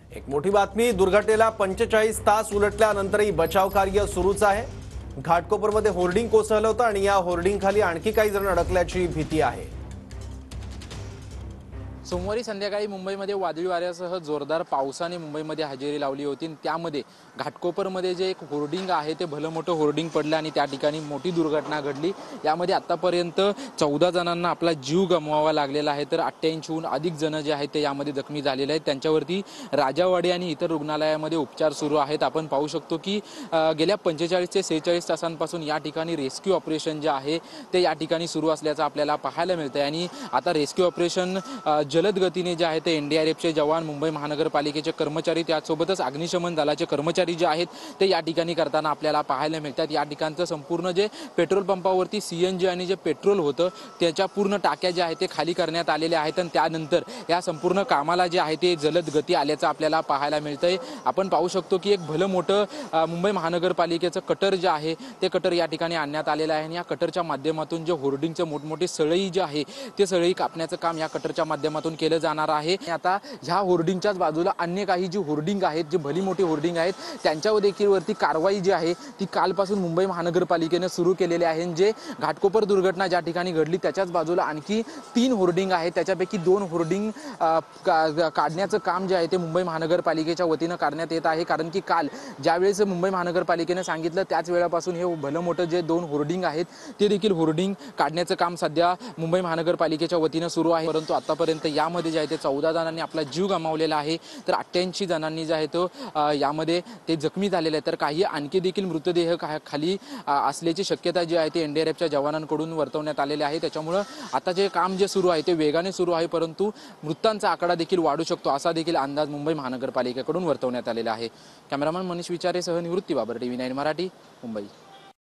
एक मोठी बातमी, दुर्घटनेला 45 तास उलटल्यानंतरही बचाव कार्य सुरूच आहे। घाटकोपरमध्ये होर्डिंग कोसळलं होतं आणि या होर्डिंग खाली आणखी काही जण अडकल्याची भीती आहे। सोमवारी संध्याकाळी मुंबईमध्ये वादळी वाऱ्यासह जोरदार पावसाने मुंबईमध्ये हजेरी लावली होती। त्यामध्ये घाटकोपरमध्ये जे एक होर्डिंग आहे ते भलं मोठं होर्डिंग पडलं आणि त्या ठिकाणी मोठी दुर्घटना घडली। यामध्ये आतापर्यंत 14 जणांना आपला जीव गमवावा लागलेला आहे, तर 88हून अधिक जण जे आहेत ते यामध्ये जखमी झालेले आहेत। त्यांच्यावरती राजावाडी आणि इतर रुग्णालयामध्ये उपचार सुरू आहेत। आपण पाहू शकतो की गेल्या 45 ते 46 तासांपासून या ठिकाणी रेस्क्यू ऑपरेशन जे आहे ते या ठिकाणी सुरू असल्याचं आपल्याला पाहायला मिळतंय आणि आता रेस्क्यू ऑपरेशन जलद गतीने जे आहे ते एनडीआरएफचे जवान, मुंबई महानगरपालिकेचे कर्मचारी, त्यासोबतच अग्निशमन दलाचे कर्मचारी जे आहेत ते या ठिकाणी करताना आपल्याला पाहायला मिळतात। या ठिकाणचं संपूर्ण जे पेट्रोल पंपावरती सीएनजी आणि जे पेट्रोल होतं त्याच्या पूर्ण टाक्या जे आहेत ते खाली करण्यात आलेल्या आहेत आणि त्यानंतर या संपूर्ण कामाला जे आहे ते जलद गती आल्याचं आपल्याला पाहायला मिळतंय। आपण पाहू शकतो की एक भलं मोठं मुंबई महानगरपालिकेचं कटर जे आहे ते कटर या ठिकाणी आणण्यात आलेलं आहे आणि या कटरच्या माध्यमातून जे होर्डिंगचे मोठमोठे सळई जे आहे ते सळई कापण्याचं काम या कटरच्या माध्यमातून केलं जाणार आहे। आता ह्या होर्डिंगच्याच बाजूला अन्य काही जी होर्डिंग आहेत, जे भली मोठी होर्डिंग आहेत, त्यांच्यावर देखील वरती कारवाई जी आहे ती कालपासून मुंबई महानगरपालिकेने सुरू केलेली आहे। जे घाटकोपर दुर्घटना ज्या ठिकाणी घडली त्याच्याच बाजूला आणखी 3 होर्डिंग आहेत, त्याच्यापैकी 2 होर्डिंग काढण्याचं काम जे आहे ते मुंबई महानगरपालिकेच्या वतीनं करण्यात येत आहे। कारण की काल ज्यावेळेस मुंबई महानगरपालिकेने सांगितलं त्याच वेळापासून हे भलं मोठं जे 2 होर्डिंग आहेत ते देखील होर्डिंग काढण्याचं काम सध्या मुंबई महानगरपालिकेच्या वतीनं सुरू आहे। परंतु आतापर्यंत यामध्ये जे आहे ते 14 जणांनी आपला जीव गमावलेला आहे, तर 88 जणांनी जे आहे तो यामध्ये ते जखमी झालेले आहेत, तर काही आणखी देखील मृतदेह खाली असल्याची शक्यता जी आहे ती एनडीआरएफच्या जवानांकडून वर्तवण्यात आलेली आहे। त्याच्यामुळे आता जे काम जे सुरू आहे ते वेगाने सुरू आहे, परंतु मृतांचा आकडा देखील वाढू शकतो असा देखील अंदाज मुंबई महानगरपालिकेकडून वर्तवण्यात आलेला आहे। कॅमेरामन मनीष विचारेसह निवृत्ती बाबर, TV9 मराठी, मुंबई।